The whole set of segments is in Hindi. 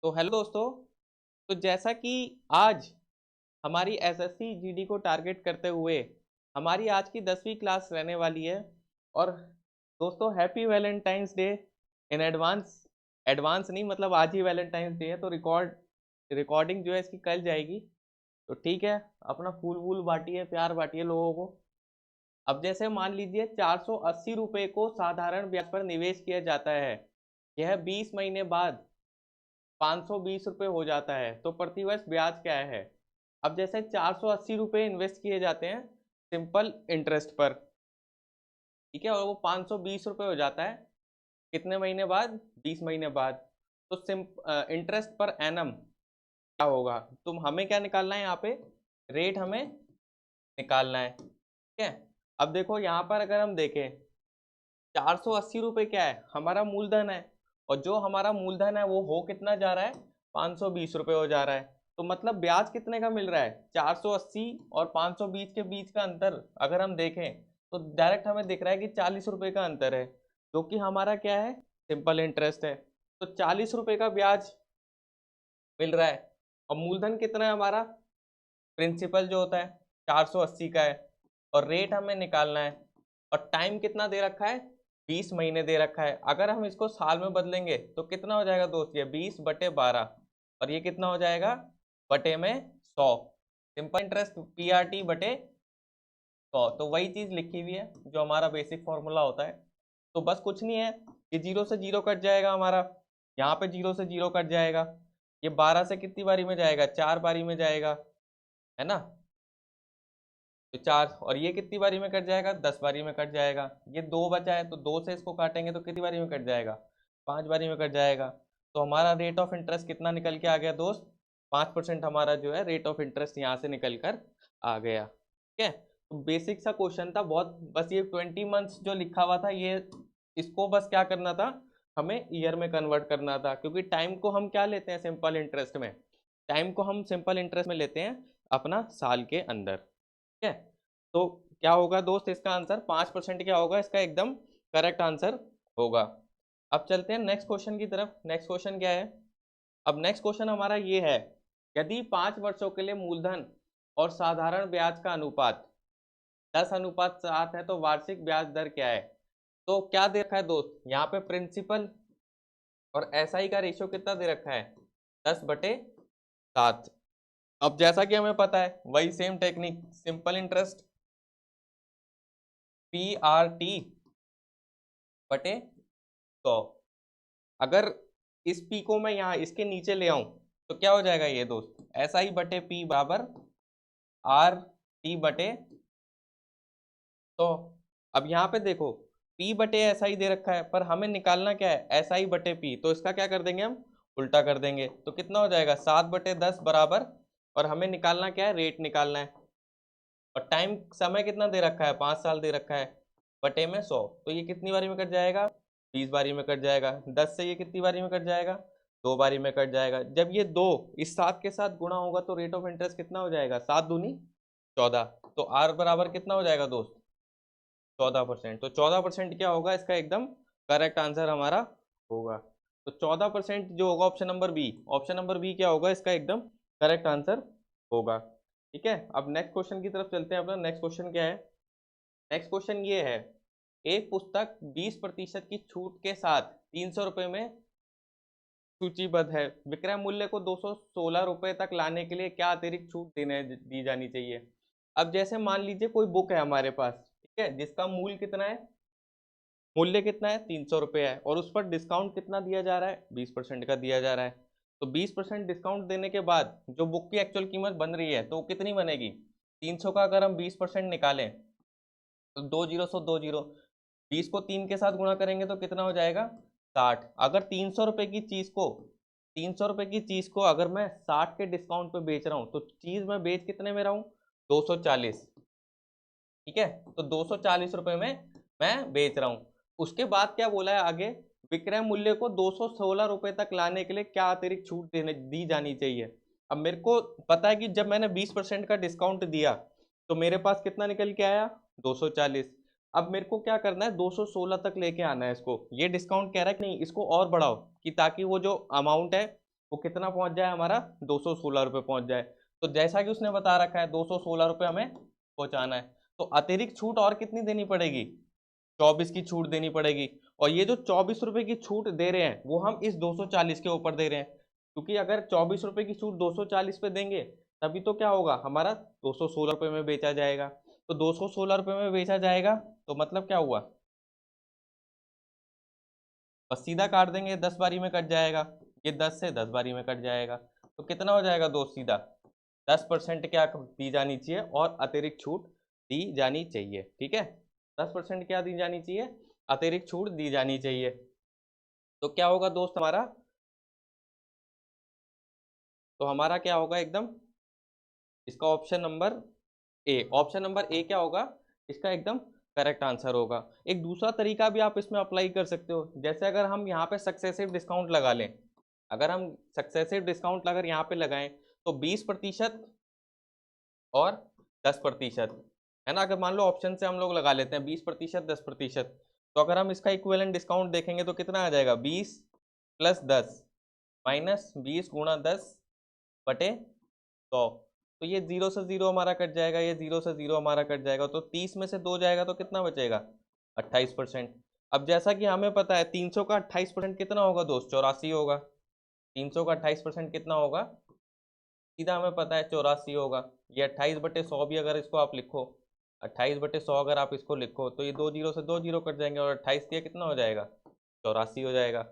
तो हेलो दोस्तों। तो जैसा कि आज हमारी एसएससी जीडी को टारगेट करते हुए हमारी आज की 10वीं क्लास रहने वाली है। और दोस्तों happy Valentine's day in advance. Advance नहीं, मतलब आज ही वैलेंटाइंस डे है, तो रिकॉर्डिंग जो है इसकी कल जाएगी। तो ठीक है, अपना फूल वूल बांटिए, प्यार बांटिए लोगों को। अब जैसे मान लीजिए 480 रुपये को साधारण ब्याज पर निवेश किया जाता है। यह 20 महीने बाद 520 रुपये हो जाता है, तो प्रतिवर्ष ब्याज क्या है। अब जैसे 480 रुपये इन्वेस्ट किए जाते हैं सिंपल इंटरेस्ट पर, ठीक है, और वो 520 रुपये हो जाता है कितने महीने बाद, 20 महीने बाद। तो इंटरेस्ट पर एनम क्या होगा। तुम हमें क्या निकालना है, यहाँ पे रेट हमें निकालना है, ठीक है। अब देखो यहाँ पर अगर हम देखें 480 रुपये क्या है, हमारा मूलधन है। और जो हमारा मूलधन है वो हो कितना जा रहा है, 520 रुपये हो जा रहा है। तो मतलब ब्याज कितने का मिल रहा है, 480 और 520 के बीच का अंतर अगर हम देखें तो डायरेक्ट हमें दिख रहा है कि 40 रुपये का अंतर है, जो कि हमारा क्या है, सिंपल इंटरेस्ट है। तो 40 रुपये का ब्याज मिल रहा है। और मूलधन कितना है हमारा, प्रिंसिपल जो होता है 480 का है, और रेट हमें निकालना है। और टाइम कितना दे रखा है, 20 महीने दे रखा है। अगर हम इसको साल में बदलेंगे तो कितना हो जाएगा दोस्त, ये 20/12, और ये कितना हो जाएगा बटे में 100। सिंपल इंटरेस्ट PRT बटे 100, तो वही चीज लिखी हुई है जो हमारा बेसिक फॉर्मूला होता है। तो बस कुछ नहीं है, ये जीरो से जीरो कट जाएगा हमारा, यहाँ पे जीरो से जीरो कट जाएगा। ये 12 से कितनी बारी में जाएगा, 4 बारी में जाएगा, है ना। तो 4, और ये कितनी बारी में कट जाएगा, 10 बारी में कट जाएगा। ये 2 बचा है तो 2 से इसको काटेंगे तो कितनी बारी में कट जाएगा, 5 बारी में कट जाएगा। तो हमारा रेट ऑफ इंटरेस्ट कितना निकल के आ गया दोस्त, 5% हमारा जो है रेट ऑफ इंटरेस्ट यहाँ से निकल कर आ गया, ठीक है। तो बेसिक सा क्वेश्चन था बहुत, बस ये 20 मंथ्स जो लिखा हुआ था ये, इसको बस क्या करना था, हमें ईयर में कन्वर्ट करना था। क्योंकि टाइम को हम क्या लेते हैं सिंपल इंटरेस्ट में, टाइम को हम सिंपल इंटरेस्ट में लेते हैं अपना साल के अंदर, ठीक है। तो क्या होगा दोस्त इसका आंसर, 5% क्या होगा इसका एकदम करेक्ट आंसर होगा। अब चलते हैं नेक्स्ट क्वेश्चन की तरफ। नेक्स्ट क्वेश्चन क्या है, अब नेक्स्ट क्वेश्चन हमारा ये है, यदि 5 वर्षों के लिए मूलधन और साधारण ब्याज का अनुपात 10:7 है तो वार्षिक ब्याज दर क्या है। तो क्या दे रखा है दोस्त, यहाँ पे प्रिंसिपल और SI का रेशियो कितना दे रखा है, 10/7। अब जैसा कि हमें पता है वही same technique, simple interest PRT बटे 100। अगर इस P को मैं यहाँ इसके नीचे ले आऊं तो क्या हो जाएगा ये दोस्त, SI बटे P बराबर RT बटे 100। अब यहाँ पे देखो P बटे SI दे रखा है, पर हमें निकालना क्या है, SI बटे P, तो इसका क्या कर देंगे हम, उल्टा कर देंगे। तो कितना हो जाएगा 7/10 बराबर, और हमें निकालना क्या है, रेट निकालना है। और टाइम समय कितना दे रखा है, 5 साल दे रखा है, बटे में 100। तो ये कितनी बारी में कट जाएगा, 20 बारी में कट जाएगा। 10 से ये कितनी बारी में कट जाएगा, 2 बारी में कट जाएगा। जब ये 2 इस 7 के साथ गुणा होगा तो रेट ऑफ इंटरेस्ट कितना हो जाएगा, 7 दूनी 14। तो R बराबर कितना हो जाएगा दोस्त, 14%। तो 14% क्या होगा इसका एकदम करेक्ट आंसर हमारा होगा। तो 14% जो होगा option number B, option number B क्या होगा इसका एकदम करेक्ट आंसर होगा, ठीक है। अब नेक्स्ट क्वेश्चन की तरफ चलते हैं। अपना नेक्स्ट क्वेश्चन क्या है, नेक्स्ट क्वेश्चन ये है, एक पुस्तक 20% की छूट के साथ 300 रुपये में सूचीबद्ध है, विक्रय मूल्य को 216 रुपये तक लाने के लिए क्या अतिरिक्त छूट देने दी जानी चाहिए। अब जैसे मान लीजिए कोई बुक है हमारे पास, ठीक है, जिसका मूल्य कितना है, मूल्य कितना है, 300 रुपये है, और उस पर डिस्काउंट कितना दिया जा रहा है, 20% का दिया जा रहा है। तो 20% डिस्काउंट देने के बाद जो बुक की एक्चुअल कीमत बन रही है तो वो कितनी बनेगी, 300 का अगर हम 20% निकालें तो 2 जीरो 20 को 3 के साथ गुणा करेंगे तो कितना हो जाएगा, 60। अगर 300 रुपये की चीज़ को, 300 रुपये की चीज़ को अगर मैं 60 के डिस्काउंट पे बेच रहा हूँ तो चीज़ मैं बेच कितने में रहा हूँ, 240, ठीक है। तो 240 रुपये में मैं बेच रहा हूँ। उसके बाद क्या बोला है आगे, विक्रय मूल्य को 216 रुपये तक लाने के लिए क्या अतिरिक्त छूट देने दी जानी चाहिए। अब मेरे को पता है कि जब मैंने 20% का डिस्काउंट दिया तो मेरे पास कितना निकल के आया, 240। अब मेरे को क्या करना है, 216 तक लेके आना है इसको। ये डिस्काउंट कह रहा है कि नहीं, इसको और बढ़ाओ, कि ताकि वो जो अमाउंट है वो कितना पहुंच जाए हमारा 216 रुपये पहुंच जाए। तो जैसा कि उसने बता रखा है 216 रुपये हमें पहुंचाना है, तो अतिरिक्त छूट और कितनी देनी पड़ेगी, 24 की छूट देनी पड़ेगी। और ये जो 24 रुपये की छूट दे रहे हैं वो हम इस 240 के ऊपर दे रहे हैं, क्योंकि अगर 24 रुपये की छूट 240 पे देंगे तभी तो क्या होगा, हमारा 216 रुपये में बेचा जाएगा। तो 216 रुपये में बेचा जाएगा तो मतलब क्या हुआ, बस सीधा काट देंगे, 10 बारी में कट जाएगा, ये 10 से 10 बारी में कट जाएगा। तो कितना हो जाएगा दोस्त, सीधा 10% क्या दी जानी चाहिए और अतिरिक्त छूट दी जानी चाहिए। ठीक है, 10% क्या दी जानी चाहिए, अतिरिक्त छूट दी जानी चाहिए। तो क्या होगा दोस्त हमारा, तो हमारा क्या होगा एकदम, इसका option number A, option number A क्या होगा, इसका एकदम करेक्ट आंसर होगा। एक दूसरा तरीका भी आप इसमें अप्लाई कर सकते हो, जैसे अगर हम यहाँ पे सक्सेसिव डिस्काउंट लगा लें, अगर हम सक्सेसिव डिस्काउंट अगर यहाँ पे लगाएं तो 20% और 10%, है ना। अगर मान लो ऑप्शन से हम लोग लगा लेते हैं 20% 10%, तो अगर हम इसका इक्विवेलेंट डिस्काउंट देखेंगे तो कितना आ जाएगा, 20 + 10 माइनस 20 × 10 बटे 100। तो ये 0 से 0 हमारा कट जाएगा, ये 0 से 0 हमारा कट जाएगा, तो 30 में से 2 जाएगा तो कितना बचेगा, 28%। अब जैसा कि हमें पता है 300 का 28% कितना होगा दोस्त, 84 होगा। 300 का 28% कितना होगा, सीधा हमें पता है 84 होगा। ये 28/100 भी अगर इसको आप लिखो, 28/100 अगर आप इसको लिखो तो ये 2 जीरो से 2 जीरो कट जाएंगे और 28 दिया कितना हो जाएगा, 84 हो जाएगा।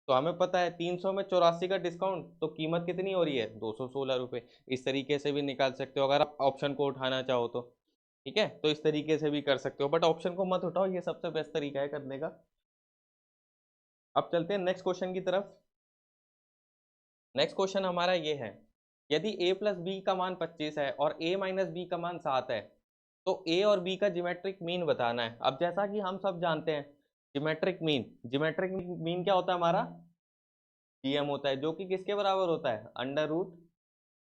तो हमें पता है 300 में 84 का डिस्काउंट, तो कीमत कितनी हो रही है, 216 रुपये। इस तरीके से भी निकाल सकते हो अगर आप ऑप्शन को उठाना चाहो तो। ठीक है, तो इस तरीके से भी कर सकते हो, बट ऑप्शन को मत उठाओ, ये सबसे बेस्ट तरीका है करने का। अब चलते हैं नेक्स्ट क्वेश्चन की तरफ। नेक्स्ट क्वेश्चन हमारा ये है, यदि a + b का मान 25 है और a - b का मान 7 है, तो a और b का ज्योमेट्रिक मीन बताना है। अब जैसा कि हम सब जानते हैं ज्योमेट्रिक मीन क्या होता है हमारा, GM होता है, जो कि किसके बराबर होता है,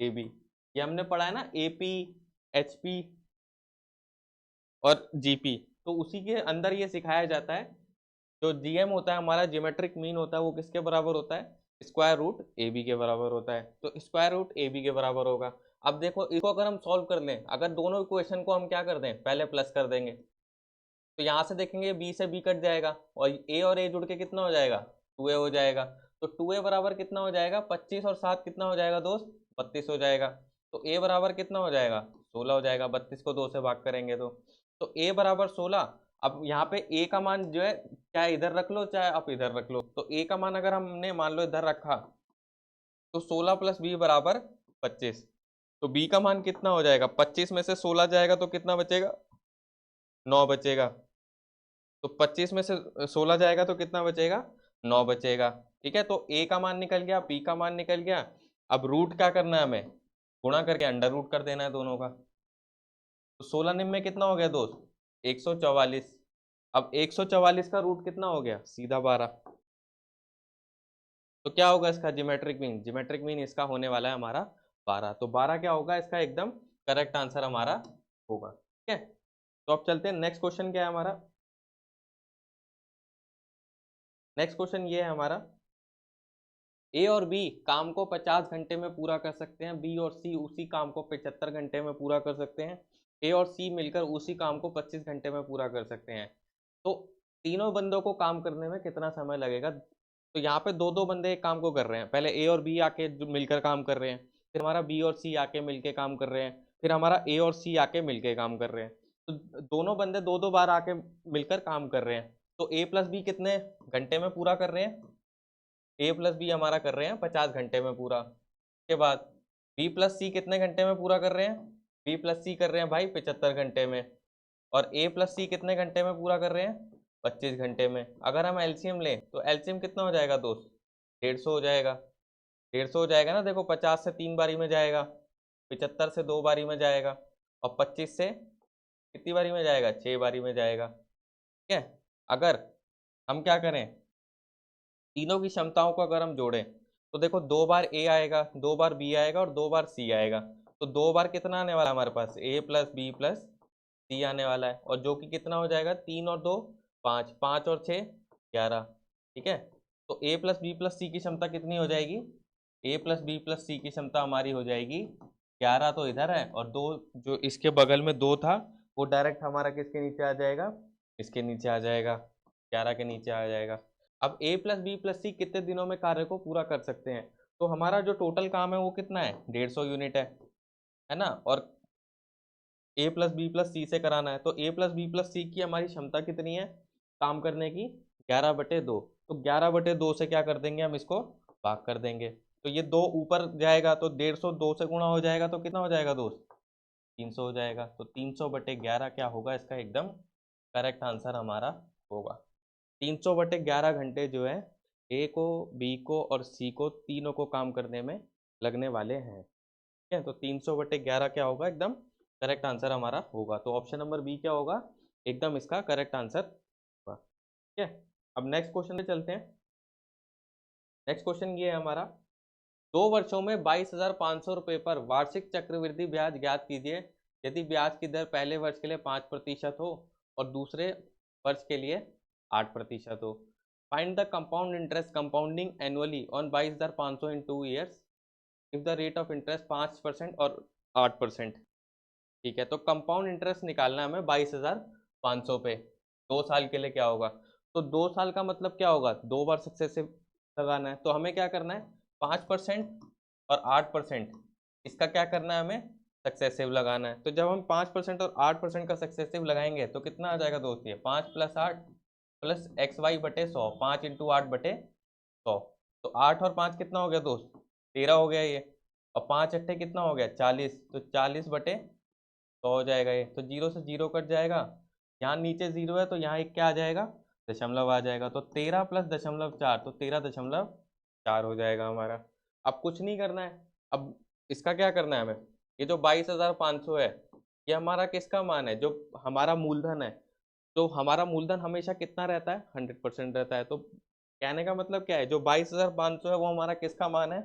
√AB। ये हमने पढ़ा है ना, AP, HP और GP, तो उसी के अंदर ये सिखाया जाता है। जो GM होता है हमारा ज्योमेट्रिक मीन होता है, वो किसके बराबर होता है, √AB के बराबर होता है। तो √AB के बराबर होगा। अब देखो इसको अगर हम सॉल्व कर लें, अगर दोनों इक्वेशन को हम क्या कर दें, पहले प्लस कर देंगे, तो यहाँ से देखेंगे b से b कट जाएगा और a और a जुड़ के कितना हो जाएगा, 2a हो जाएगा। तो 2a बराबर कितना हो जाएगा, 25 और 7 कितना हो जाएगा दोस्त, 32 हो जाएगा। तो a बराबर कितना हो जाएगा, 16 हो जाएगा, 32 को 2 से भाग करेंगे तो a बराबर 16। अब यहाँ पे a का मान जो है, चाहे इधर रख लो चाहे आप इधर रख लो, तो a का मान अगर हमने मान लो इधर रखा तो 16 + b बराबर 25। तो b का मान कितना हो जाएगा, 25 में से 16 जाएगा तो कितना बचेगा, 9 बचेगा। तो 25 में से 16 जाएगा तो कितना बचेगा, 9 बचेगा। ठीक है, तो a का मान निकल गया, b का मान निकल गया। अब रूट क्या करना है हमें, गुणा करके अंडर रूट कर देना है दोनों का। तो 16 निम में कितना हो गया दोस्त, 144। अब 144 का रूट कितना हो गया, सीधा 12। तो क्या होगा इसका ज्योमेट्रिक मीन इसका होने वाला है हमारा 12। तो 12 क्या होगा इसका एकदम करेक्ट आंसर हमारा होगा। ठीक है, तो अब चलते हैं नेक्स्ट क्वेश्चन, क्या है हमारा नेक्स्ट क्वेश्चन, ये है हमारा, ए और बी काम को 50 घंटे में पूरा कर सकते हैं, बी और सी उसी काम को 75 घंटे में पूरा कर सकते हैं, ए और सी मिलकर उसी काम को 25 घंटे में पूरा कर सकते हैं। तो तीनों बंदों को काम करने में कितना समय लगेगा। तो यहाँ पे दो दो बंदे एक काम को कर रहे हैं, पहले ए और बी आके मिलकर काम कर रहे हैं, फिर हमारा बी और सी आके मिलके काम कर रहे हैं, फिर हमारा ए और सी आके मिलके काम कर रहे हैं। तो दोनों बंदे दो दो बार आके मिलकर काम कर रहे हैं। तो ए प्लस बी कितने घंटे में पूरा कर रहे हैं, ए प्लस बी हमारा कर रहे हैं 50 घंटे में पूरा। के बाद बी प्लस सी कितने घंटे में पूरा कर रहे हैं, बी प्लस सी कर रहे हैं भाई 75 घंटे में। और ए प्लस सी कितने घंटे में पूरा कर रहे हैं, 25 घंटे में। अगर हम एलसीएम लें तो एलसीएम कितना हो जाएगा दोस्त, 150 हो जाएगा। 150 हो जाएगा ना, देखो 50 से 3 बारी में जाएगा, 75 से 2 बारी में जाएगा, और 25 से कितनी बारी में जाएगा, 6 बारी में जाएगा। ठीक है, अगर हम क्या करें, तीनों की क्षमताओं को अगर हम जोड़ें तो देखो 2 बार ए आएगा, 2 बार बी आएगा और 2 बार सी आएगा। तो 2 बार कितना आने वाला है हमारे पास, ए प्लस बी प्लस सी आने वाला है, और जो कि कितना हो जाएगा, 3 और 2 5, 5 और 6 11। ठीक है, तो ए प्लस बी प्लस सी की क्षमता कितनी हो जाएगी, ए प्लस बी प्लस सी की क्षमता हमारी हो जाएगी 11, तो इधर है, और 2 जो इसके बगल में 2 था वो डायरेक्ट हमारा किसके नीचे आ जाएगा, इसके नीचे आ जाएगा, 11 के नीचे आ जाएगा। अब ए प्लस बी प्लस सी कितने दिनों में कार्य को पूरा कर सकते हैं, तो हमारा जो टोटल काम है वो कितना है, 150 यूनिट है ना, और ए प्लस बी प्लस सी से कराना है, तो ए प्लस बी प्लस सी की हमारी क्षमता कितनी है काम करने की, 11/2। तो 11/2 से क्या कर देंगे हम, इसको भाग कर देंगे, तो ये 2 ऊपर जाएगा तो 150 2 से गुणा हो जाएगा, तो कितना हो जाएगा दोस्त, 300 हो जाएगा। तो 300/11 क्या होगा इसका एकदम करेक्ट आंसर हमारा होगा। 300/11 घंटे जो है ए को, बी को और सी को, तीनों को काम करने में लगने वाले हैं। ठीक है, तो 300/11 क्या होगा एकदम करेक्ट आंसर हमारा होगा। तो ऑप्शन नंबर बी क्या होगा एकदम इसका करेक्ट आंसर होगा। ठीक है, अब नेक्स्ट क्वेश्चन पे चलते हैं। नेक्स्ट क्वेश्चन ये है हमारा, 2 वर्षों में 22,500 रुपये पर वार्षिक चक्रवृद्धि ब्याज ज्ञात कीजिए यदि ब्याज की दर पहले वर्ष के लिए 5% हो और दूसरे वर्ष के लिए 8% हो। Find the compound interest compounding annually on 22,500 in 2 years if the rate of interest 5% और 8%। ठीक है, तो कंपाउंड इंटरेस्ट निकालना है हमें 22,500 पे, 2 साल के लिए क्या होगा, तो 2 साल का मतलब क्या होगा, 2 बार सक्सेसिव लगाना है, तो हमें क्या करना है 5% और 8%, इसका क्या करना है हमें सक्सेसिव लगाना है। तो जब हम 5% और 8% का सक्सेसिव लगाएंगे तो कितना आ जाएगा दोस्त, ये 5 + 8 प्लस XY/100, 5 × 8/100, तो 8 और 5 कितना हो गया दोस्त, 13 हो गया ये, और 5 अट्ठे कितना हो गया 40, तो 40/100 हो जाएगा ये, तो 0 से 0 कट जाएगा, यहाँ नीचे 0 है तो यहाँ एक क्या आ जाएगा, दशमलव आ जाएगा, तो 13 + 0.4, तो 13.4 हो जाएगा हमारा। अब कुछ नहीं करना है, अब इसका क्या करना है हमें, ये जो 22,500 है ये हमारा किसका मान है, जो हमारा मूलधन है, तो हमारा मूलधन हमेशा कितना रहता है 100% रहता है, तो कहने का मतलब क्या है, जो 22,500 है वो हमारा किसका मान है,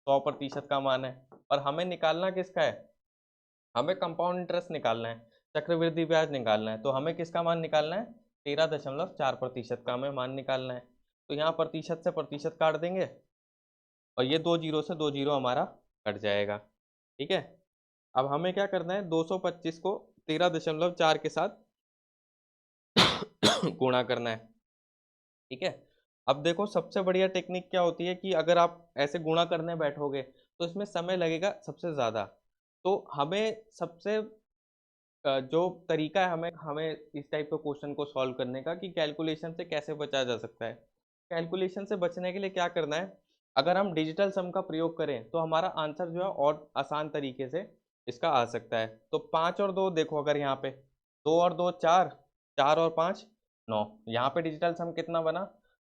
100% का मान है, और हमें निकालना किसका है, हमें कंपाउंड इंटरेस्ट निकालना है, चक्रवृद्धि ब्याज निकालना है, तो हमें किसका मान निकालना है 13.4% का हमें मान निकालना है। तो यहाँ प्रतिशत से प्रतिशत काट देंगे और ये 2 जीरो से 2 जीरो हमारा कट जाएगा। ठीक है, अब हमें क्या करना है 225 को 13.4 के साथ गुणा करना है। ठीक है, अब देखो सबसे बढ़िया टेक्निक क्या होती है कि अगर आप ऐसे गुणा करने बैठोगे तो इसमें समय लगेगा सबसे ज़्यादा, तो हमें सबसे जो तरीका है हमें हमें इस टाइप के क्वेश्चन को सॉल्व करने का कि कैलकुलेशन से कैसे बचा जा सकता है। कैलकुलेशन से बचने के लिए क्या करना है, अगर हम डिजिटल सम का प्रयोग करें तो हमारा आंसर जो है और आसान तरीके से इसका आ सकता है। तो 5 और 2 देखो, अगर यहाँ पे 2 और 2 4, 4 और 5 9, यहाँ पे डिजिटल सम कितना बना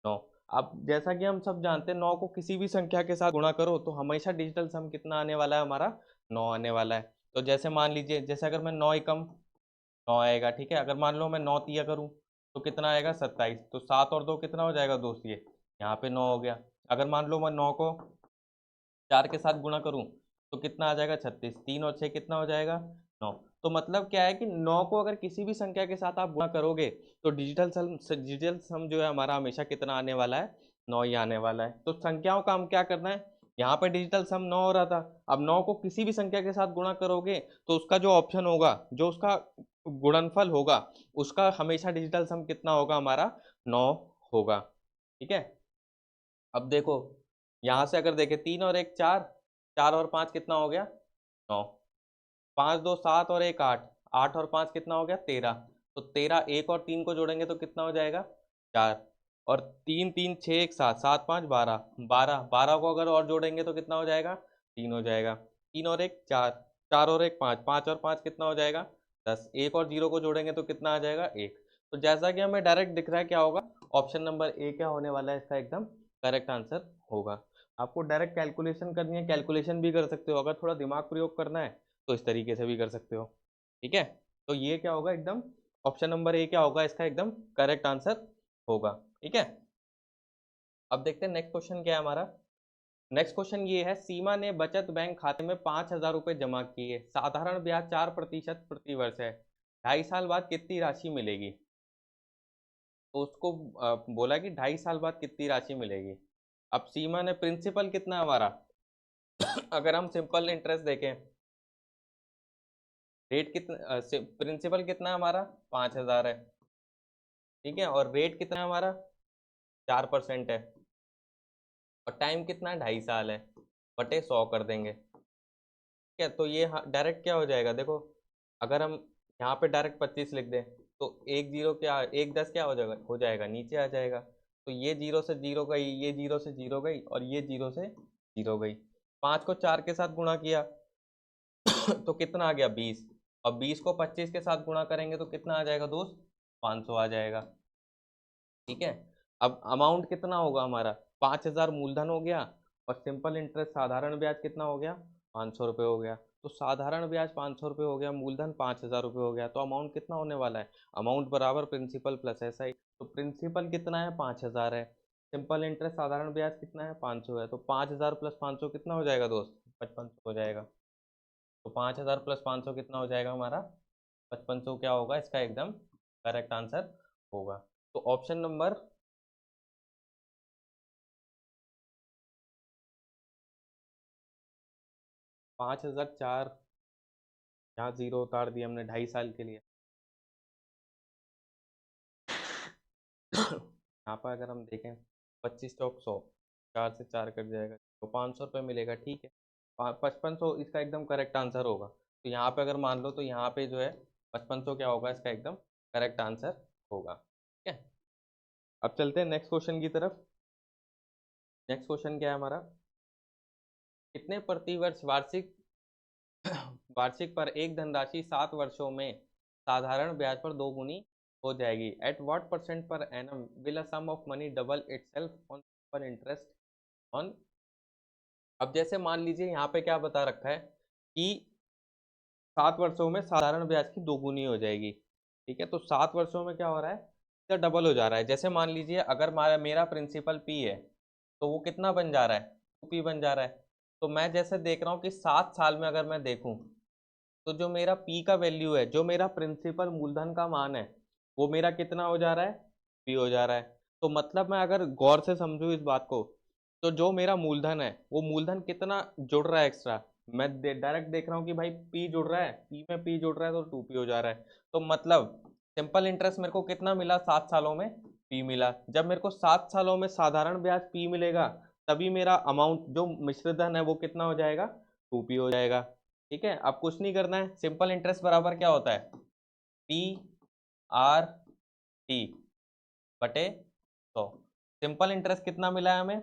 9। अब जैसा कि हम सब जानते हैं 9 को किसी भी संख्या के साथ गुणा करो तो हमेशा डिजिटल सम कितना आने वाला है हमारा 9 आने वाला है। तो जैसे मान लीजिए, जैसे अगर मैं 9 एकम 9 आएगा, ठीक है, अगर मान लो मैं 9 तिया करूँ तो कितना आएगा 27, तो 7 और 2 कितना हो जाएगा दोस्त, ये यहाँ पे 9 हो गया। अगर मान लो मैं 9 को 4 के साथ गुणा करूँ तो कितना आ जाएगा 36, 3 और 6 कितना हो जाएगा 9। तो मतलब क्या है कि 9 को अगर किसी भी संख्या के साथ आप गुणा करोगे तो डिजिटल सम जो है हमारा हमेशा कितना आने वाला है 9 ही आने वाला है। तो संख्याओं का हम क्या करना है, यहाँ पे डिजिटल सम 9 हो रहा था, अब 9 को किसी भी संख्या के साथ गुणा करोगे तो उसका जो ऑप्शन होगा, जो उसका गुणनफल होगा, उसका हमेशा डिजिटल सम कितना होगा हमारा 9 होगा। ठीक है, अब देखो यहाँ से अगर देखें 3 और 1 4, 4 और 5 कितना हो गया 9, 5 2 7 और 1 8, 8 और 5 कितना हो गया 13, तो 13 1 और 3 को जोड़ेंगे तो कितना हो जाएगा 4, और 3 3 6 1 7, 7 5 12, 12 12 को अगर और जोड़ेंगे तो कितना हो जाएगा 3 हो जाएगा, 3 और 1 4, 4 और 1 5, 5 और 5 कितना हो जाएगा 10, 1 और 0 को जोड़ेंगे तो कितना आ जाएगा 1। तो जैसा कि हमें डायरेक्ट दिख रहा है क्या होगा, ऑप्शन नंबर ए क्या होने वाला है इसका एकदम करेक्ट आंसर होगा। आपको डायरेक्ट कैलकुलेशन करनी है, कैलकुलेशन भी कर सकते हो, अगर थोड़ा दिमाग प्रयोग करना है तो इस तरीके से भी कर सकते हो। ठीक है, तो ये क्या होगा एकदम ऑप्शन नंबर ए क्या होगा इसका एकदम करेक्ट आंसर होगा। ठीक है, अब देखते हैं नेक्स्ट क्वेश्चन क्या है हमारा। नेक्स्ट क्वेश्चन ये है, सीमा ने बचत बैंक खाते में 5,000 रुपये जमा किए, साधारण ब्याज 4% प्रति वर्ष है, 2.5 साल बाद कितनी राशि मिलेगी। तो उसको बोला कि 2.5 साल बाद कितनी राशि मिलेगी। अब सीमा ने प्रिंसिपल कितना है हमारा अगर हम सिंपल इंटरेस्ट देखें, रेट कितना, प्रिंसिपल कितना है हमारा 5,000 है, ठीक है, और रेट कितना है हमारा 4% है, और टाइम कितना है 2.5 साल है, बटे 100 कर देंगे, ठीक है। तो ये डायरेक्ट क्या हो जाएगा, देखो अगर हम यहाँ पे डायरेक्ट 25 लिख दें तो 1 0 क्या 1 10 क्या हो जाएगा नीचे आ जाएगा। तो ये 0 से 0 गई, ये 0 से 0 गई, और ये 0 से 0 गई। 5 को 4 के साथ गुणा किया तो कितना आ गया 20, और 20 को 25 के साथ गुणा करेंगे तो कितना आ जाएगा दोस्त, 500 आ जाएगा, ठीक है। अब अमाउंट कितना होगा हमारा 5,000 मूलधन हो गया, और सिंपल इंटरेस्ट साधारण ब्याज कितना हो गया 500 रुपये हो गया। तो साधारण ब्याज 500 रुपये हो गया, मूलधन 5,000 रुपये हो गया, तो अमाउंट कितना होने वाला है, अमाउंट बराबर प्रिंसिपल प्लस एसआई। तो प्रिंसिपल कितना है 5,000 है, सिंपल इंटरेस्ट साधारण ब्याज कितना है 500 है, तो 5,000 प्लस 500 कितना हो जाएगा दोस्त 5500 हो जाएगा। तो 5,000 प्लस 500 कितना हो जाएगा हमारा 5500, क्या होगा इसका एकदम करेक्ट आंसर होगा। तो ऑप्शन नंबर 5,004, यहाँ जीरो उतार दिया हमने 2.5 साल के लिए। यहाँ पर अगर हम देखें 25 चौक 100, 4 से 4 कट जाएगा तो 500 रुपये मिलेगा, ठीक है। 5500 इसका एकदम करेक्ट आंसर होगा। तो यहाँ पे अगर मान लो तो यहाँ पे जो है 5500 क्या होगा इसका एकदम करेक्ट आंसर होगा, ठीक है। अब चलते हैं नेक्स्ट क्वेश्चन की तरफ। नेक्स्ट क्वेश्चन क्या है हमारा, कितने प्रतिवर्ष वार्षिक वार्षिक पर एक धनराशि 7 वर्षों में साधारण ब्याज पर दोगुनी हो जाएगी। At what percent per annum will a sum of money double itself on simple interest on. अब जैसे मान लीजिए यहाँ पे क्या बता रखा है कि 7 वर्षों में साधारण ब्याज की दोगुनी हो जाएगी, ठीक है। तो 7 वर्षों में क्या हो रहा है, इसका डबल हो जा रहा है। जैसे मान लीजिए अगर मेरा प्रिंसिपल पी है तो वो कितना बन जा रहा है 2p बन जा रहा है। तो मैं जैसे देख रहा हूँ कि 7 साल में अगर मैं देखूँ तो जो मेरा p का वैल्यू है, जो मेरा प्रिंसिपल मूलधन का मान है, वो मेरा कितना हो जा रहा है p हो जा रहा है। तो मतलब मैं अगर गौर से समझूँ इस बात को, तो जो मेरा मूलधन है वो मूलधन कितना जुड़ रहा है एक्स्ट्रा, मैं डायरेक्ट देख रहा हूँ कि भाई p जुड़ रहा है, p में p जुड़ रहा है तो 2p हो जा रहा है। तो मतलब सिंपल इंटरेस्ट मेरे को कितना मिला 7 सालों में p मिला। जब मेरे को 7 सालों में साधारण ब्याज p मिलेगा तभी मेरा अमाउंट जो मिश्रधन है वो कितना हो जाएगा 2p हो जाएगा, ठीक है। अब कुछ नहीं करना है, सिंपल इंटरेस्ट बराबर क्या होता है पी आर टी बटे 100। सिंपल इंटरेस्ट कितना मिला है हमें,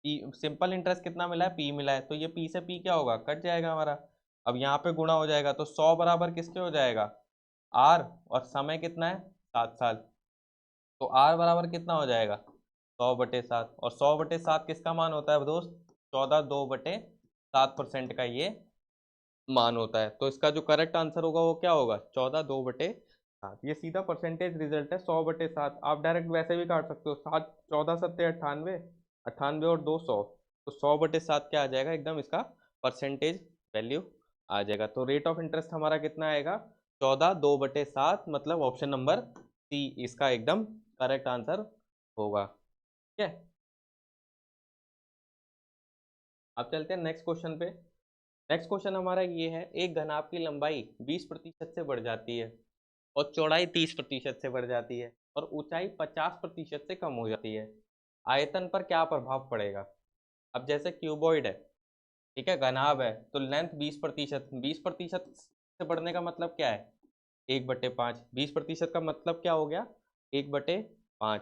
सिंपल इंटरेस्ट कितना मिला है पी मिला है, तो ये पी से पी क्या होगा कट जाएगा हमारा। अब यहाँ पे गुणा हो जाएगा तो 100 बराबर किसके हो जाएगा आर, और समय कितना है 7 साल, तो आर बराबर कितना हो जाएगा 100/7, और 100/7 किसका मान होता है दोस्त 14/2/7% का ये मान होता है। तो इसका जो करेक्ट आंसर होगा वो क्या होगा 14/2/7। ये सीधा परसेंटेज रिजल्ट है 100/7। आप डायरेक्ट वैसे भी काट सकते हो, 7 14 7 98, 98 और 200, तो 100/7 क्या आ जाएगा एकदम इसका परसेंटेज वैल्यू आ जाएगा। तो रेट ऑफ इंटरेस्ट हमारा कितना आएगा 14/2/7, मतलब ऑप्शन नंबर सी इसका एकदम करेक्ट आंसर होगा, ठीक है। अब चलते हैं नेक्स्ट क्वेश्चन पे। नेक्स्ट क्वेश्चन हमारा ये है, एक घनाभ की लंबाई 20% से बढ़ जाती है और चौड़ाई 30% से बढ़ जाती है और ऊंचाई 50% से कम हो जाती है, आयतन पर क्या प्रभाव पड़ेगा। अब जैसे क्यूबॉइड है, ठीक है, घनाभ है, तो लेंथ 20%, 20% से बढ़ने का मतलब क्या है 1/5, 20% का मतलब क्या हो गया 1/5,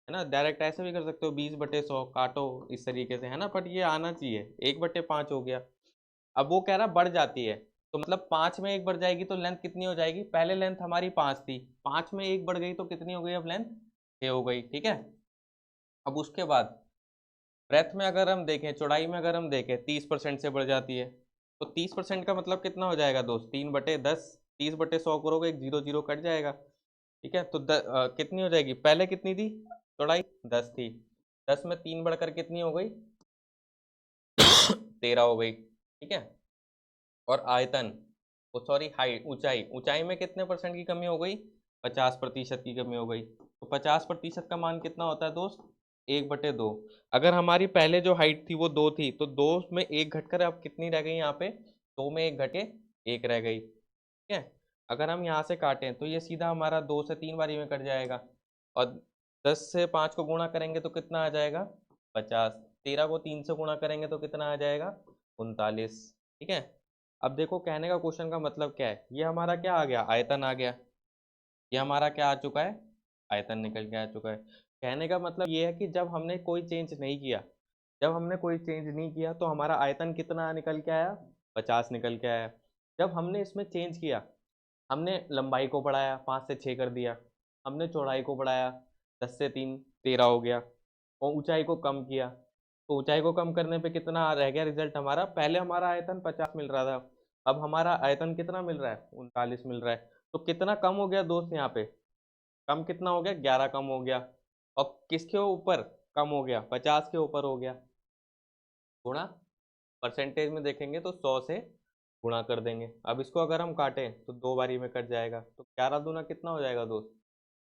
है ना। डायरेक्ट ऐसे भी कर सकते हो 20/100 काटो इस तरीके से, है ना, बट ये आना चाहिए 1/5 हो गया। अब वो कह रहा बढ़ जाती है, तो मतलब 5 में 1 बढ़ जाएगी तो लेंथ कितनी हो जाएगी, पहले लेंथ हमारी 5 थी, 5 में 1 बढ़ गई तो कितनी हो गई अब लेंथ 6 हो गई, ठीक है। अब उसके बाद ब्रेथ में अगर हम देखें, चौड़ाई में अगर हम देखें 30% से बढ़ जाती है, तो 30% का मतलब कितना हो जाएगा दोस्त 3/10, 30/100 करोगे एक 0 0 कट जाएगा, ठीक है। तो कितनी हो जाएगी, पहले कितनी थी चौड़ाई 10 थी, 10 में 3 बढ़कर कितनी हो गई 13 हो गई, ठीक है। और आयतन, वो सॉरी हाइट, ऊंचाई, ऊंचाई में कितने परसेंट की कमी हो गई 50% की कमी हो गई। तो 50% का मान कितना होता है दोस्त 1/2। अगर हमारी पहले जो हाइट थी वो 2 थी, तो 2 में 1 घटकर अब कितनी रह गई यहाँ पे? 2 में 1 घटे 1 रह गई। ठीक है, अगर हम यहाँ से काटें तो ये सीधा हमारा 2 से 3 बारी में कट जाएगा, और 10 से 5 को गुणा करेंगे तो कितना आ जाएगा? 50। 13 को 3 से गुणा करेंगे तो कितना आ जाएगा? 39। ठीक है, अब देखो कहने का क्वेश्चन का मतलब क्या है, ये हमारा क्या आ गया? आयतन आ गया। ये हमारा क्या आ चुका है? आयतन निकल के आ चुका है। कहने का मतलब ये है कि जब हमने कोई चेंज नहीं किया, जब हमने कोई चेंज नहीं किया तो हमारा आयतन कितना निकल के आया? 50 निकल के आया। जब हमने इसमें चेंज किया, हमने लंबाई को बढ़ाया, 5 से 6 कर दिया, हमने चौड़ाई को बढ़ाया, 10 से 3 13 हो गया, और ऊंचाई को कम किया, तो ऊंचाई को कम करने पे कितना रह गया रिजल्ट हमारा? पहले हमारा आयतन 50 मिल रहा था, अब हमारा आयतन कितना मिल रहा है? 39 मिल रहा है। तो कितना कम हो गया दोस्त यहाँ पे? कम कितना हो गया? 11 कम हो गया। और किसके ऊपर कम हो गया? 50 के ऊपर हो गया। गुणा, परसेंटेज में देखेंगे तो 100 से गुणा कर देंगे। अब इसको अगर हम काटें तो 2 बारी में कट जाएगा, तो 11 दूना कितना हो जाएगा दोस्त?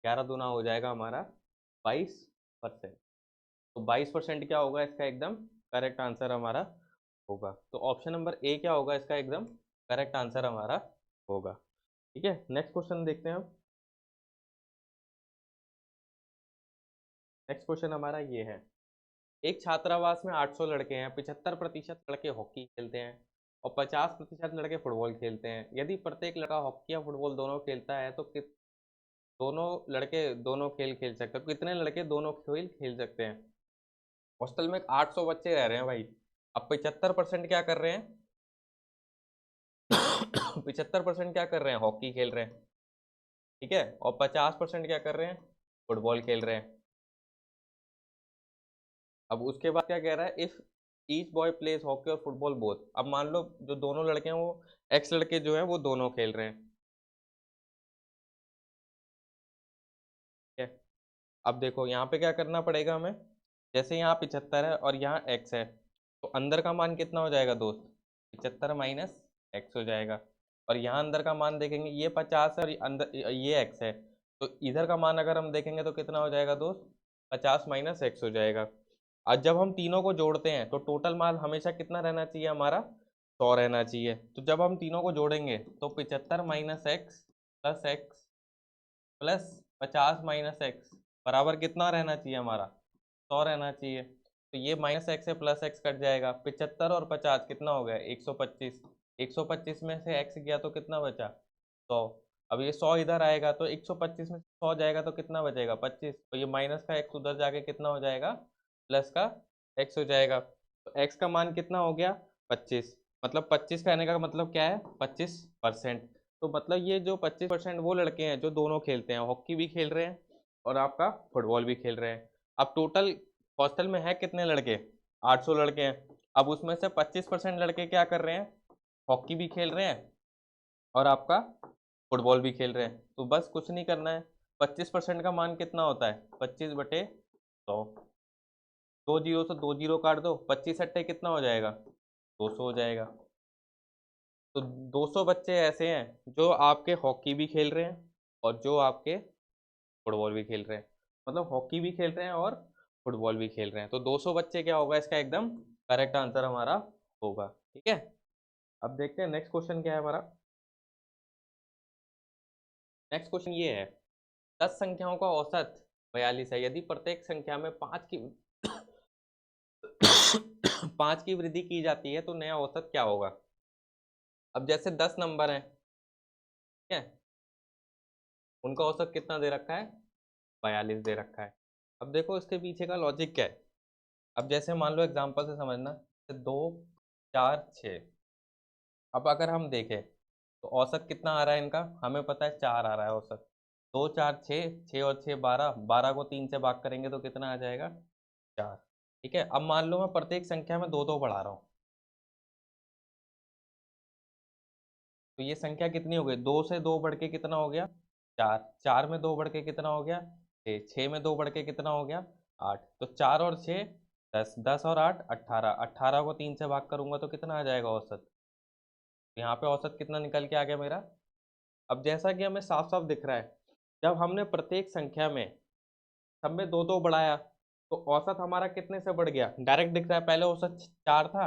11 दूना हो जाएगा हमारा 22%। तो 22% क्या होगा इसका एकदम करेक्ट आंसर हमारा होगा। तो ऑप्शन नंबर ए क्या होगा इसका एकदम करेक्ट आंसर हमारा होगा। ठीक है, नेक्स्ट क्वेश्चन देखते हैं हम। नेक्स्ट क्वेश्चन हमारा ये है, एक छात्रावास में 800 लड़के हैं, 75% लड़के हॉकी खेलते हैं और 50% लड़के फुटबॉल खेलते हैं। यदि प्रत्येक लड़का हॉकी या फुटबॉल दोनों खेलता है तो दोनों लड़के दोनों खेल खेल सकते हैं, कितने लड़के दोनों खेल खेल सकते हैं? हॉस्टल में 800 बच्चे रह रहे हैं भाई। अब 75% क्या कर रहे हैं? 75% क्या कर रहे हैं? हॉकी खेल रहे हैं। ठीक है, और 50% क्या कर रहे हैं? फुटबॉल खेल रहे हैं। अब उसके बाद क्या कह रहा है? If each boy pledge hockey और फुटबॉल बोथ। अब मान लो जो दोनों लड़के हैं वो एक्स लड़के जो हैं वो दोनों खेल रहे हैं। ठीक है, अब देखो यहाँ पे क्या करना पड़ेगा हमें। जैसे यहाँ 75 है और यहाँ एक्स है, तो अंदर का मान कितना हो जाएगा दोस्त? 75 माइनस एक्स हो जाएगा। और यहाँ अंदर का मान देखेंगे, ये 50 है और अंदर ये एक्स है, तो इधर का मान अगर हम देखेंगे तो कितना हो जाएगा दोस्त? 50 माइनस एक्स हो जाएगा। आज जब हम तीनों को जोड़ते हैं तो टोटल मान हमेशा कितना रहना चाहिए हमारा? 100 रहना चाहिए। तो जब हम तीनों को जोड़ेंगे तो 75 minus x plus x plus 50 minus x बराबर कितना रहना चाहिए हमारा? 100 रहना चाहिए। तो ये माइनस एक्स से प्लस एक्स कट जाएगा, 75 और 50 कितना हो गया? 125। 125 में से एक्स गया तो कितना बचा? 100। अब ये 100 इधर आएगा तो 125 में से 100 जाएगा तो कितना बचेगा? 25। तो ये माइनस का एक्स उधर जाके कितना हो जाएगा? प्लस का एक्स हो जाएगा। तो एक्स का मान कितना हो गया? 25। मतलब 25 कहने का मतलब क्या है? 25%। तो मतलब ये जो 25% वो लड़के हैं जो दोनों खेलते हैं, हॉकी भी खेल रहे हैं और आपका फुटबॉल भी खेल रहे हैं। अब टोटल हॉस्टल में है कितने लड़के? 800 लड़के हैं। अब उसमें से 25% लड़के क्या कर रहे हैं? हॉकी भी खेल रहे हैं और आपका फुटबॉल भी खेल रहे हैं। तो बस कुछ नहीं करना है, 25% का मान कितना होता है? 25/100। 2 जीरो से 2 जीरो काट दो, 25 अट्ठे कितना हो जाएगा? 200 हो जाएगा। तो 200 बच्चे ऐसे हैं जो आपके हॉकी भी खेल रहे हैं और जो आपके फुटबॉल भी खेल रहे हैं। मतलब हॉकी भी खेल रहे हैं और फुटबॉल भी खेल रहे हैं। तो 200 बच्चे क्या होगा इसका एकदम करेक्ट आंसर हमारा होगा। ठीक है, अब देखते हैं नेक्स्ट क्वेश्चन क्या है हमारा। नेक्स्ट क्वेश्चन ये है, 10 संख्याओं का औसत 42 है, यदि प्रत्येक संख्या में 5 की 5 की वृद्धि की जाती है तो नया औसत क्या होगा? अब जैसे 10 नंबर हैं, ठीक है, उनका औसत कितना दे रखा है? 42 दे रखा है। अब देखो इसके पीछे का लॉजिक क्या है। अब जैसे मान लो एग्जांपल से समझना, 2 4 6। अब अगर हम देखें तो औसत कितना आ रहा है इनका? हमें पता है 4 आ रहा है औसत। 2 4 6, 6 और 6 12, 12 को 3 से भाग करेंगे तो कितना आ जाएगा? 4। ठीक है, अब मान लो मैं प्रत्येक संख्या में 2 2 बढ़ा रहा हूँ, तो ये संख्या कितनी हो गई? 2 से 2 बढ़ के कितना हो गया? 4। 4 में 2 बढ़ के कितना हो गया? 6। 6 में 2 बढ़ के कितना हो गया? 8। तो 4 और 6 10, 10 और 8 18, 18 को 3 से भाग करूंगा तो कितना आ जाएगा औसत? यहाँ पे औसत कितना निकल के आ गया मेरा? अब जैसा कि हमें साफ साफ दिख रहा है, जब हमने प्रत्येक संख्या में सब में 2 2 बढ़ाया तो औसत हमारा कितने से बढ़ गया, डायरेक्ट दिख रहा है, पहले औसत 4 था,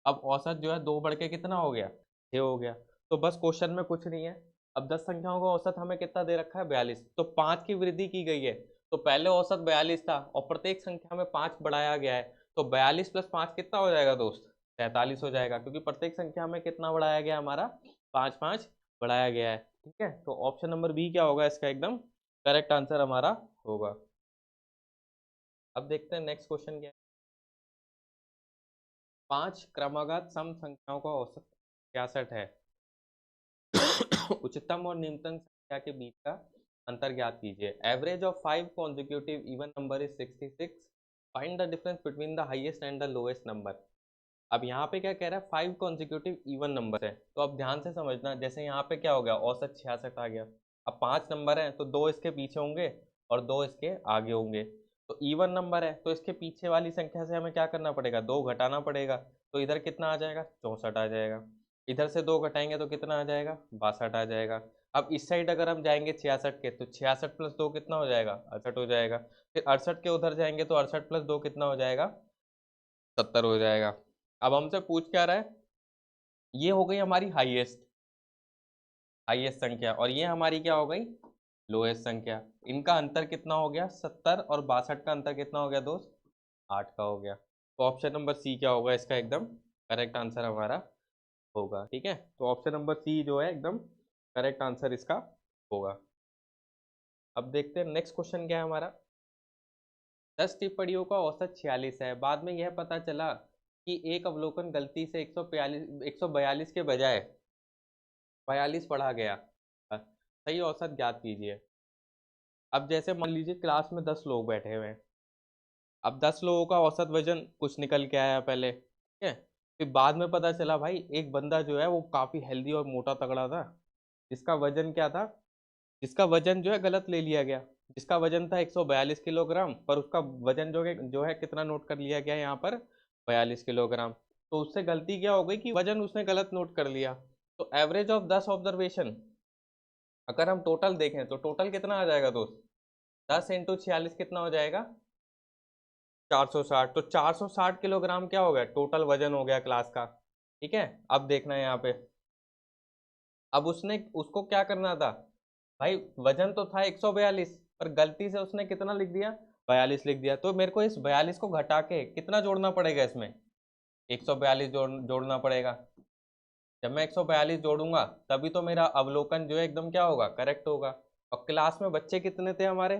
अब औसत जो है 2 बढ़ के कितना हो गया, 6 हो गया। तो बस क्वेश्चन में कुछ नहीं है। अब 10 संख्याओं का औसत हमें कितना दे रखा है, 42, तो 5 की वृद्धि की गई है। तो पहले औसत 42 था और प्रत्येक संख्या में 5 बढ़ाया गया है, तो 42 प्लस 5 कितना हो जाएगा दोस्त, 43 हो जाएगा, क्योंकि प्रत्येक संख्या में कितना बढ़ाया गया हमारा, 5 5 बढ़ाया गया है। ठीक है, तो ऑप्शन नंबर बी क्या होगा इसका एकदम करेक्ट आंसर हमारा होगा। अब देखते हैं नेक्स्ट क्वेश्चन क्या है। 5 क्रमागत सम संख्याओं का औसत 66 है। उच्चतम और निम्नतम संख्या के बीच का अंतर ज्ञात कीजिए। Average of 5 consecutive even number is 66। Find the difference between the highest and the lowest number. अब यहाँ पे क्या कह रहा है, 5 कॉन्जिक्यूटिव इवन नंबर है, तो अब ध्यान से समझना, जैसे यहाँ पे क्या हो गया, औसत 66 आ गया। अब 5 नंबर है तो 2 इसके पीछे होंगे और 2 इसके आगे होंगे। तो इवन नंबर है तो इसके पीछे वाली संख्या से हमें क्या करना पड़ेगा, 2 घटाना पड़ेगा। तो इधर कितना आ जाएगा, 64 आ जाएगा। इधर से 2 घटाएंगे तो कितना आ जाएगा, 62 आ जाएगा। अब इस साइड अगर हम जाएंगे 66 के, तो 66 प्लस 2 कितना हो जाएगा, 68 हो जाएगा। फिर 68 के उधर जाएंगे तो 68 प्लस 2 कितना हो जाएगा, 70 हो जाएगा। अब हमसे पूछ क्या रहा है, ये हो गई हमारी हाईएस्ट हाईएस्ट संख्या और ये हमारी क्या हो गई, लोएस्ट संख्या। इनका अंतर कितना हो गया, 70 और 62 का अंतर कितना हो गया दोस्त, 8 का हो गया। तो ऑप्शन नंबर सी क्या होगा इसका एकदम करेक्ट आंसर हमारा होगा। ठीक है, तो ऑप्शन नंबर सी जो है एकदम करेक्ट आंसर इसका होगा। अब देखते हैं नेक्स्ट क्वेश्चन क्या है हमारा। 10 टिप्पणियों का औसत 46 है, बाद में यह पता चला कि एक अवलोकन गलती से 142 के बजाय 42 पढ़ा गया। सही औसत ज्ञात कीजिए। अब जैसे मान लीजिए क्लास में 10 लोग बैठे हुए हैं, अब 10 लोगों का औसत वजन कुछ निकल के आया पहले, ठीक है। फिर बाद में पता चला भाई एक बंदा जो है वो काफ़ी हेल्दी और मोटा तगड़ा था, जिसका वजन क्या था, जिसका वजन जो है गलत ले लिया गया। जिसका वजन था 142 किलोग्राम, पर उसका वजन जो है कितना नोट कर लिया गया यहाँ पर, 42 किलोग्राम। तो उससे गलती क्या हो गई कि वजन उसने गलत नोट कर लिया। तो एवरेज ऑफ 10 ऑब्जर्वेशन, अगर हम टोटल देखें तो टोटल कितना आ जाएगा दोस्त, 10 इंटू 46 कितना हो जाएगा, 460। तो 460 किलोग्राम क्या हो गया, टोटल वजन हो गया क्लास का। ठीक है, अब देखना है यहाँ पे, अब उसने उसको क्या करना था भाई, वजन तो था 142, पर गलती से उसने कितना लिख दिया, 42 लिख दिया। तो मेरे को इस 42 को घटा के कितना जोड़ना पड़ेगा इसमें, 142 जोड़ना पड़ेगा। जब मैं 142 जोड़ूंगा तभी तो मेरा अवलोकन जो है एकदम क्या होगा, करेक्ट होगा। और क्लास में बच्चे कितने थे हमारे,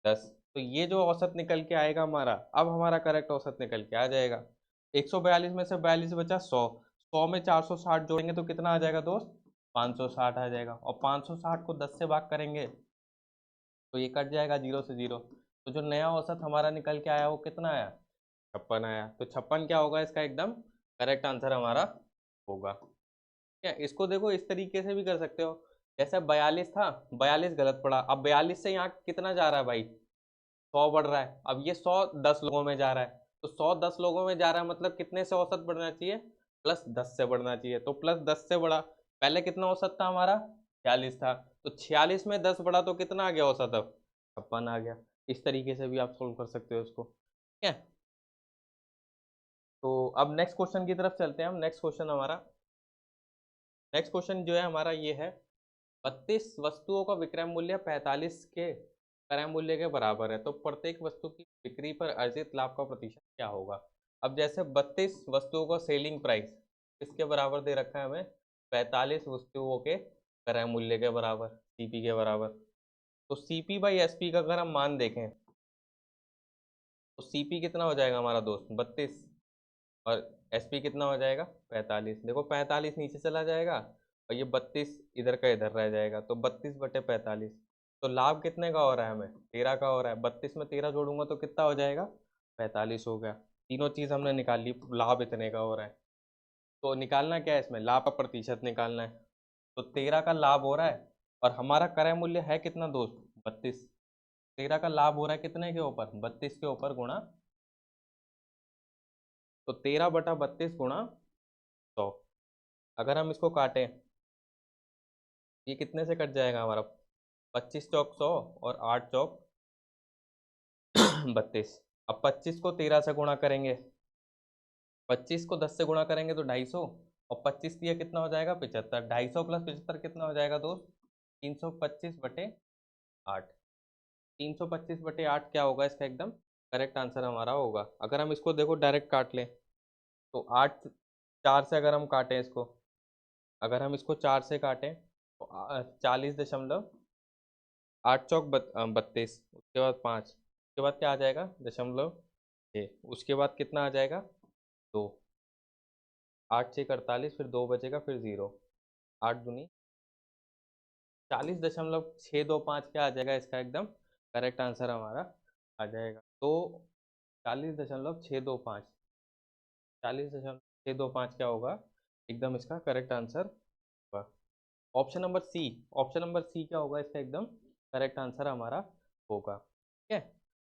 10। तो ये जो औसत निकल के आएगा हमारा, अब हमारा करेक्ट औसत निकल के आ जाएगा। 142 में से 42 बचा 100, 100 में 460 जोड़ेंगे तो कितना आ जाएगा दोस्त, 560 आ जाएगा। और 560 को 10 से भाग करेंगे तो ये कट जाएगा 0 से 0। तो जो नया औसत हमारा निकल के आया वो कितना आया, 56 आया। तो 56 क्या होगा इसका एकदम करेक्ट आंसर हमारा होगा। क्या इसको देखो इस तरीके से भी कर सकते हो, जैसे 42 था, 42 गलत पड़ा, अब 42 से यहाँ कितना जा रहा है भाई, 100 बढ़ रहा है। अब ये 100 10 लोगों में जा रहा है, तो 100 10 लोगों में जा रहा है, मतलब कितने से औसत बढ़ना चाहिए, प्लस 10 से बढ़ना चाहिए। तो प्लस 10 से बढ़ा, पहले कितना औसत था हमारा, 46 था, तो 46 में 10 बढ़ा तो कितना आ गया औसत, अब 56 आ गया। इस तरीके से भी आप सोल्व कर सकते हो इसको। ठीक है, तो अब नेक्स्ट क्वेश्चन की तरफ चलते हैं हम। नेक्स्ट क्वेश्चन हमारा, नेक्स्ट क्वेश्चन जो है हमारा ये है, 32 वस्तुओं का विक्रय मूल्य 45 के क्रय मूल्य के बराबर है, तो प्रत्येक वस्तु की बिक्री पर अर्जित लाभ का प्रतिशत क्या होगा। अब जैसे 32 वस्तुओं का सेलिंग प्राइस किसके बराबर दे रखा है हमें, 45 वस्तुओं के क्रय मूल्य के बराबर, सीपी के बराबर। तो सीपी बाई एसपी का अगर हम मान देखें तो सीपी कितना हो जाएगा हमारा दोस्त, 32, और एसपी कितना हो जाएगा, 45। देखो 45 नीचे चला जाएगा और ये 32 इधर का इधर रह जाएगा, तो 32/45। तो लाभ कितने का हो रहा है हमें, 13 का हो रहा है। 32 में 13 जोड़ूंगा तो कितना हो जाएगा, 45 हो गया। तीनों चीज़ हमने निकाल ली, लाभ इतने का हो रहा है। तो निकालना क्या है इसमें, लाभ का प्रतिशत निकालना है। तो 13 का लाभ हो रहा है और हमारा क्रय मूल्य है कितना दोस्त, 32। 13 का लाभ हो रहा है कितने के ऊपर, 32 के ऊपर गुणा, तो 13/32 गुणा 100। अगर हम इसको काटें, ये कितने से कट जाएगा हमारा, 25 चौक 100 और 8 चौक 32। अब 25 को 13 से गुणा करेंगे, 25 को 10 से गुणा करेंगे तो 250, और 25 दिया कितना हो जाएगा 75, 250 प्लस 75 कितना हो जाएगा दोस्त, 325/8। 325/8 क्या होगा इसका एकदम करेक्ट आंसर हमारा होगा। अगर हम इसको देखो डायरेक्ट काट लें तो 8, 4 से अगर हम काटें इसको, अगर हम इसको 4 से काटें तो 40.8 चौक 32, उसके बाद 5, उसके बाद क्या आ जाएगा 0.6, उसके बाद कितना आ जाएगा 2, 8×6 = 48, फिर 2 बचेगा, फिर 0, 8×2 40.625 क्या आ जाएगा इसका एकदम करेक्ट आंसर हमारा आ जाएगा। तो 40.625, 40.625 क्या होगा एकदम इसका करेक्ट आंसर होगा। Option number C, option number C क्या होगा इसका एकदम करेक्ट आंसर हमारा होगा। ठीक है,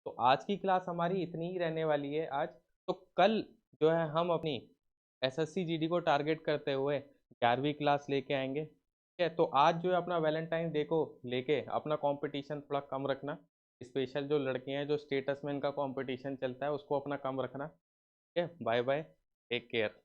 तो आज की क्लास हमारी इतनी ही रहने वाली है आज। तो कल जो है हम अपनी एसएससी जीडी को टारगेट करते हुए 11वीं क्लास लेके आएंगे। ठीक है, तो आज जो है अपना वैलेंटाइन डे को लेके अपना कंपटीशन थोड़ा कम रखना, स्पेशल जो लड़के हैं जो स्टेटस में इनका कंपटीशन चलता है उसको अपना कम रखना। ठीक है, बाय बाय, टेक केयर।